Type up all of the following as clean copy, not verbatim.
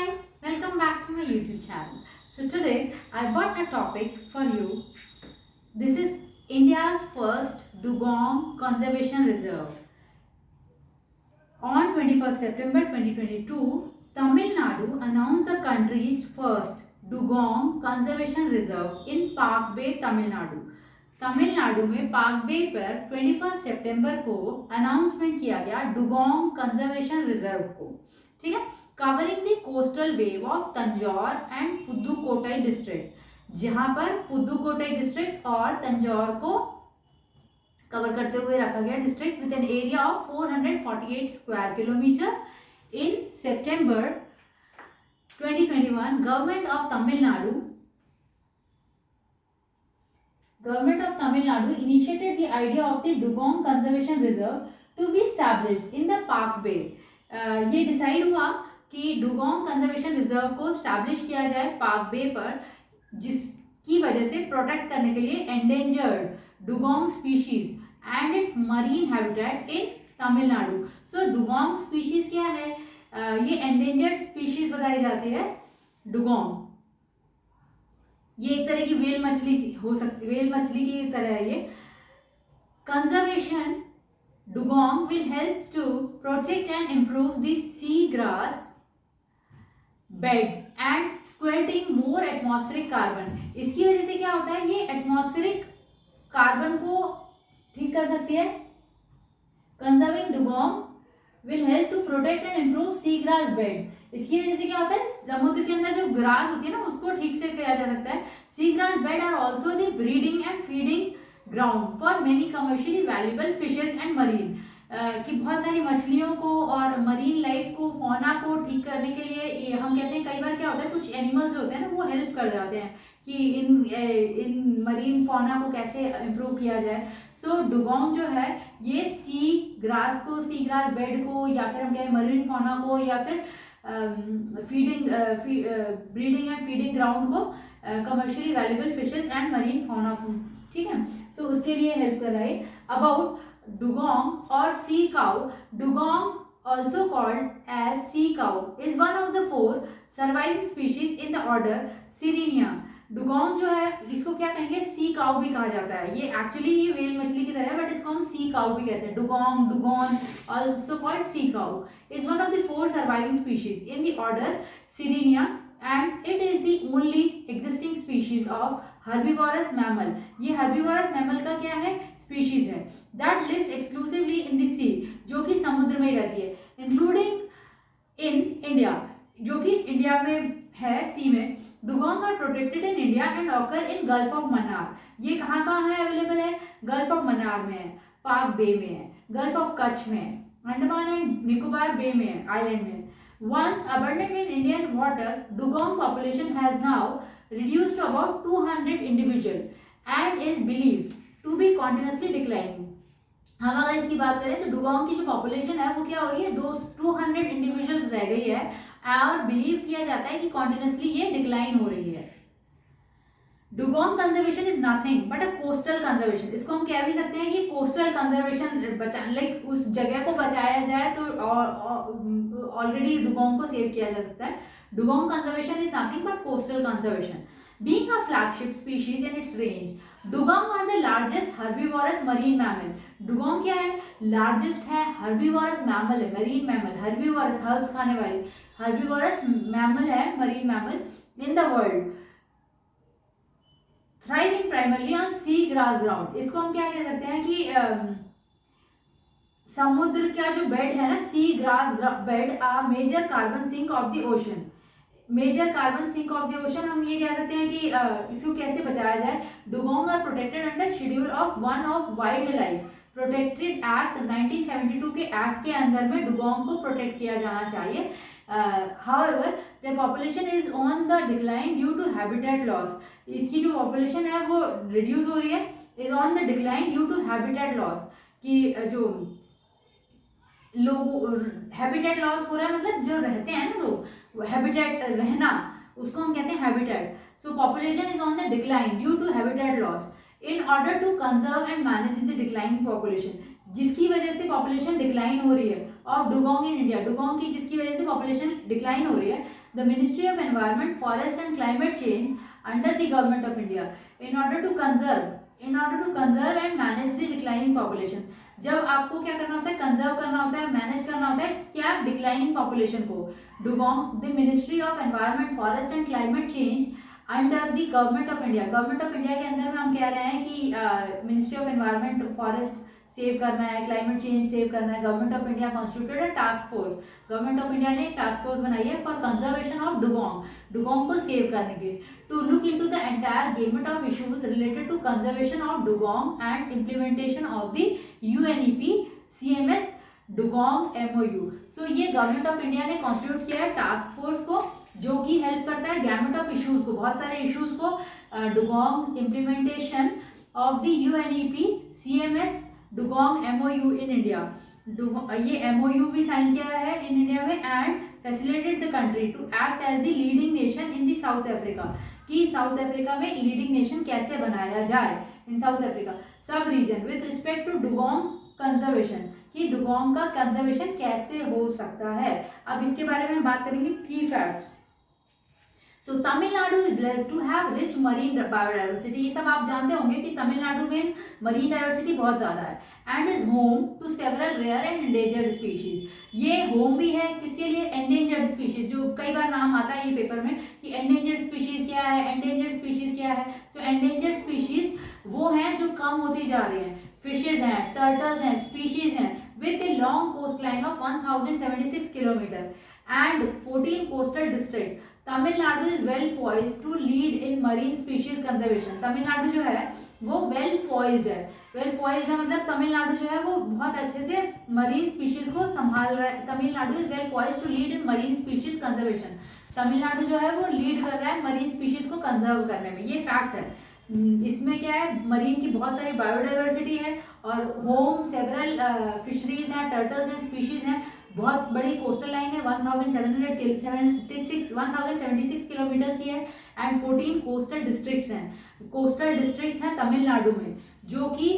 guys, welcome back to my YouTube channel. So today I brought a topic for you. This is India's first Dugong Conservation Reserve. On 21st September 2022, Tamil Nadu announced the country's first Dugong Conservation Reserve in Park Bay, Tamil Nadu. Tamil Nadu में park बे पर 21 सितंबर को announcement किया गया dugong conservation reserve को, ठीक है, covering the coastal wave of Tanjore and Pudukkottai district, जहां पर पुदुकोट्टई डिस्ट्रिक्ट और तंजौर को कवर करते हुए रखा गया district with an area of 448 square kilometre. In September 2021 government of Tamil Nadu initiated the idea of the Dugong Conservation Reserve to be established in the Park Bay. ये decide हुआ कि dugong conservation reserve को establish किया जाए park बे पर, जिसकी वजह से प्रोटेक्ट करने के लिए endangered dugong species and it's marine habitat in Tamil Nadu. So dugong species क्या है? ये एंडेंजर्ड स्पीशीज बताई जाती है. डुगोंग ये एक तरह की वेल मछली हो सकती, वेल मछली की तरह है ये. Conservation dugong will help to protect and improve the sea grass bed and sequestering more atmospheric carbon. इसकी वजह से क्या होता है? ये एटमॉस्फेरिक कार्बन को ठीक कर सकती है. Conserving dugong will help to protect and improve sea grass bed. इसकी वजह से क्या होता है? समुद्र के अंदर जो ग्रास होती है ना, उसको ठीक से किया जा सकता है. Sea grass bed are also the breeding and feeding ground for many commercially valuable fishes and marine. कि बहुत सारी मछलियों को और मरीन लाइफ को, फौना को ठीक करने के लिए ये हम कहते हैं, कई बार क्या होता है, कुछ एनिमल्स होते हैं ना, वो हेल्प कर जाते हैं कि इन मरीन फौना को कैसे इम्प्रूव किया जाए. सो डुगोंग जो है ये सी ग्रास बेड को, या फिर हम कहें मरीन फौना को, या फिर ब्रीडिंग एंड फीडिंग ग्राउंड को, commercially valuable fishes and marine fauna, ठीक है. सो उसके लिए हेल्प कर रहा है. अबाउट डुगोंग और sea cow. Dugong also called as sea cow is one of the 4 surviving species in the order Sirenia. Dugong जो है, इसको क्या कहेंगे? सी काउ भी कहा जाता है. ये एक्चुअली ये वेल मछली की तरह है, बट इसको हम सी काउ भी कहते हैं. Dugong, dugon, also called sea cow, is one of the 4 surviving species in the order Sirenia and it is the only existing species of herbivorous mammal. ये herbivorous mammal का क्या है? Species है. that lives exclusively in the sea, जो कि समुद्र में ही रहती है, including in India, जो कि इंडिया में है, सी में. Dugong are protected in India and occur in gulf of Mannar. ये कहाँ कहाँ है अवेलेबल है? गल्फ ऑफ मन्नार में है, पार्क बे में है, गल्फ ऑफ कच्छ में है, अंडमान एंड निकोबार बे में है, आइलैंड में. Once abundant in Indian water, dugong population has now reduced to about 200 individual and is believed to be continuously declining. हम अगर इसकी बात करें तो डुगोंग की जो पॉपुलेशन है वो क्या हो रही है? 200 इंडिविजुअल रह गई है और बिलीव किया जाता है कि कॉन्टिन्यूसली ये डिक्लाइन हो रही है. Dugong conservation is nothing but a coastal conservation. इसको हम कह भी सकते हैं कि कोस्टल कंजर्वेशन, लाइक उस जगह को बचाया जाए तो ऑलरेडी डुगोंग को सेव किया जा सकता है. Dugong conservation is nothing but coastal conservation. Being a flagship species in its range, dugong are the largest herbivorous marine mammal. Dugong क्या है? Largest है, herbivorous mammal है, marine mammal, herbivorous, herbs खाने वाली, herbivorous mammal है, marine mammal in the world. Thriving primarily on sea grass ground. इसको हम क्या कह सकते हैं कि समुद्र का जो बेड है ना, sea grass bed, a major carbon sink of the ocean. Major carbon sink of the ocean, हम ये कह सकते हैं कि इसको कैसे बचाया जाए. Dugong are protected under schedule of 1 of wild life protected act 1972 के एक्ट के अंदर में डुगोंग को प्रोटेक्ट किया जाना चाहिए. However their population is on the decline due to habitat loss. इसकी जो पॉपुलेशन है वो रिड्यूस हो रही है, is on the decline due to habitat loss. कि जो लोग हैबिटेट लॉस हो रहा है, मतलब जो रहते हैं ना लोग, हैबिटेट रहना, उसको हम कहते हैं habitat. So population is on the decline due to habitat loss in order to conserve and manage the declining population. जिसकी वजह से पॉपुलेशन डिक्लाइन हो रही है, of dugong in India, dugong की जिसकी वजह से पॉपुलेशन डिक्लाइन हो रही है, the ministry of environment, forest and climate change under the government of India in order to conserve and manage the declining population. जब आपको क्या करना होता है, कंजर्व करना होता है, मैनेज करना होता है क्या, डिक्लाइनिंग पॉपुलेशन को, dugong the ministry of environment, forest and climate change under the government of India, government of India के अंदर में हम कह रहे हैं कि ministry of environment, forest save करना है, क्लाइमेट चेंज सेव करना है, government of India constituted a task force, government of India ने एक टास्क फोर्स बनाई है for conservation of dugong, dugong को सेव करने के, to look into the entire gamut of issues related to conservation of dugong and implementation of the UNEP CMS dugong MOU. So ये government of India ने constitute किया है task force को, जो कि हेल्प करता है गैमेट ऑफ इश्यूज को, बहुत सारे इश्यूज को, dugong implementation of the UNEP CMS dugong MOU in India, ये एमओयू भी साइन किया है इन इंडिया में, and facilitate the country to act as the leading nation in the South Africa, कि साउथ अफ्रीका में leading nation कैसे बनाया जाए in South Africa sub region with respect to dugong conservation, कि dugong का conservation कैसे हो सकता है। अब इसके बारे में हम बात करेंगे की facts. So Tamil Nadu is blessed to have rich marine biodiversity, ये सब आप जानते होंगे कि तमिलनाडु में मरीन डाइवर्सिटी बहुत ज़्यादा है, and is home to several rare and endangered species, ये होम भी है किसके लिए, एंडेंजर्ड स्पीशीज, जो कई बार नाम आता है ये पेपर में कि एंडेंजर्ड स्पीशीज क्या है, एंडेंजर्ड स्पीशीज क्या है। सो एंडेंजर्ड स्पीशीज वो हैं जो कम होती जा रही हैं, फिशेज हैं, टर्टल्स हैं, स्पीशीज हैं with a long coast line of 1076 kilometre and 14 coastal district. Tamil Nadu is well poised to lead in marine species conservation, Tamil Nadu जो है वो वेल पॉइज्ड है, वेल पॉइज्ड है मतलब तमिलनाडु जो है वो बहुत अच्छे से मरीन स्पीशीज को संभाल रहा है, Tamil Nadu is well poised to lead in marine species conservation, Tamil Nadu जो है वो लीड कर रहा है मरीन स्पीशीज को कंजर्व करने में, ये फैक्ट है। इसमें क्या है, मरीन की बहुत सारी बायोडाइवर्सिटी है और होम सेवरल फिशरीज हैं, टर्टल्स हैं, स्पीशीज हैं, बहुत बड़ी कोस्टल लाइन है 1076 किलोमीटर्स की है, एंड 14 कोस्टल डिस्ट्रिक्ट्स हैं, कोस्टल डिस्ट्रिक्ट्स हैं तमिलनाडु में जो कि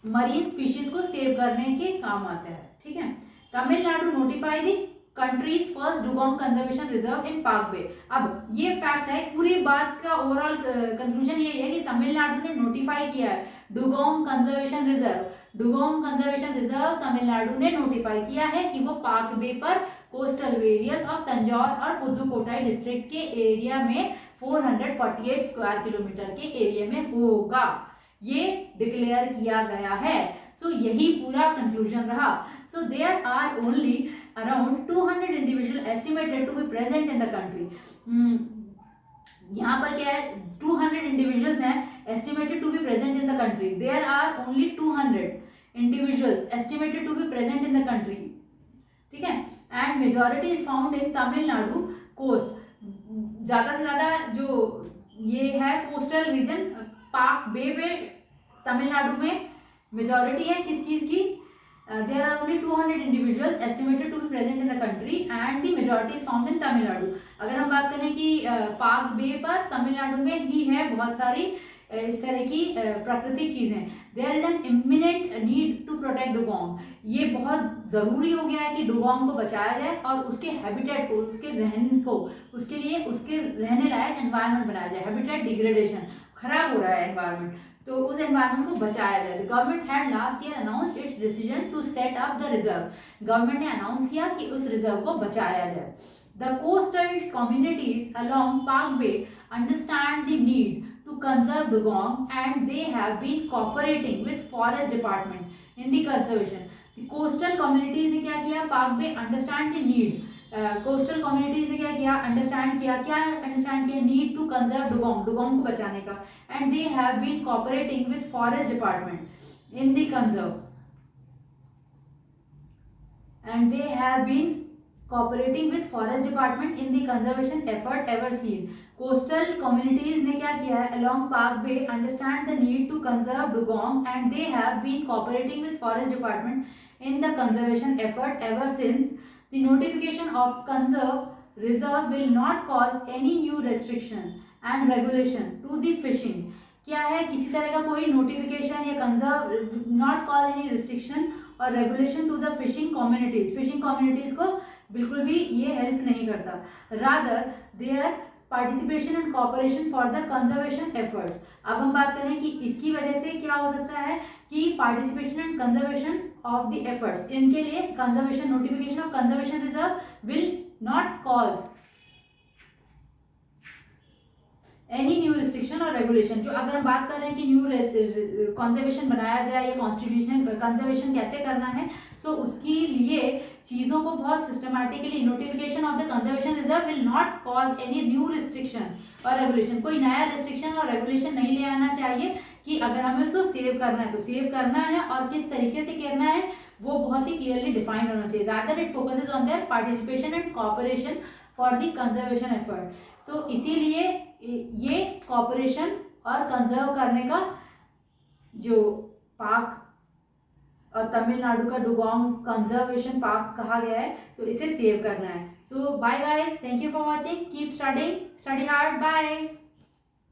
मरीन स्पीशीज को सेव करने के काम आते हैं, ठीक है। Tamil Nadu notify the countries first dugong conservation reserve in Palk bay. अब ये फैक्ट है, पूरी बात का ओवरऑल कंक्लूजन ये है कि तमिलनाडु ने नोटिफाई किया है dugong conservation reserve, dugong conservation reserve Tamil Nadu ने नोटिफाई किया है कि वो पार्क बे पर कोस्टल एरियाज ऑफ तंजौर और पुदुकोटाई डिस्ट्रिक्ट के एरिया में 448 स्क्वायर किलोमीटर के एरिया में होगा, ये डिक्लेयर किया गया है। सो यही पूरा कंक्लूजन रहा। So there are only around 200 individual estimated to be present in the country। यहाँ पर क्या है, 200 individuals हैं estimated to be present in the country, there are only 200 individuals estimated to be present in the country, ठीक है, and majority is found in Tamil Nadu coast, ज़्यादा से ज़्यादा जो ये है कोस्टल रीजन पार्क बे पे तमिलनाडु में मेजॉरिटी है किस चीज़ की, there are only 200 individuals estimated to be present in the country and the majority is found in Tamil Nadu। अगर हम बात करें कि पार्क बे पर तमिलनाडु में ही है बहुत सारी इस तरह की प्राकृतिक चीज़ें, there is an imminent need to protect dugong, ये बहुत ज़रूरी हो गया है कि डुगोंग को बचाया जाए और उसके हैबिटेट को, उसके रहने को, उसके लिए उसके रहने लायक एनवायरनमेंट बनाया जाए, हैबिटेट डिग्रेडेशन, खराब हो रहा है एनवायरनमेंट, तो उस एनवायरनमेंट को बचाया जाए। The government had last year announced its decision to set up the reserve, government ने अनाउंस किया कि उस रिजर्व को बचाया जाए। The coastal communities along Palk Bay understand the need to conserve dugong and they have been cooperating with forest department in the conservation। the coastal communities ने क्या किया, Palk Bay understand the need, coastal communities ने क्या किया, understand किया, क्या understand किया, need to conserve dugong, dugong को बचाने का, and they have been cooperating with forest department in the conserve, and they have been cooperating with forest department in the conservation effort ever seen। coastal communities ने क्या किया है, along park bay understand the need to conserve dugong and they have been cooperating with forest department in the conservation effort ever since। the notification of conserve reserve will not cause any new restriction and regulation to the fishing। क्या है, किसी तरह का कोई notification या conserve not cause any restriction और regulation to the fishing communities को बिल्कुल भी ये हेल्प नहीं करता। Rather their participation and cooperation for the conservation efforts. अब हम बात करें कि इसकी वजह से क्या हो सकता है कि participation and conservation of the efforts, इनके लिए conservation notification of conservation reserve will not cause any new restriction और रेगुलेशन। जो अगर हम बात कर रहे हैं कि न्यू कंजर्वेशन बनाया जाए या कॉन्स्टिट्यूशन कंजर्वेशन कैसे करना है, सो उसके लिए चीज़ों को बहुत systematically notification of the conservation reserve will not cause any new restriction और रेगुलेशन। कोई नया रिस्ट्रिक्शन और रेगुलेशन नहीं ले आना चाहिए कि अगर हमें उसको सेव करना है तो सेव करना है और किस तरीके से करना है वो बहुत ही क्लियरली डिफाइंड होना चाहिए। Rather it focuses on their participation and cooperation for the conservation effort. तो इसीलिए ये कॉपरेशन और कंजर्व करने का जो पार्क और तमिलनाडु का डुगोंग कंजर्वेशन पार्क कहा गया है, तो इसे सेव करना है। So bye guys, thank you for watching, keep study hard, bye.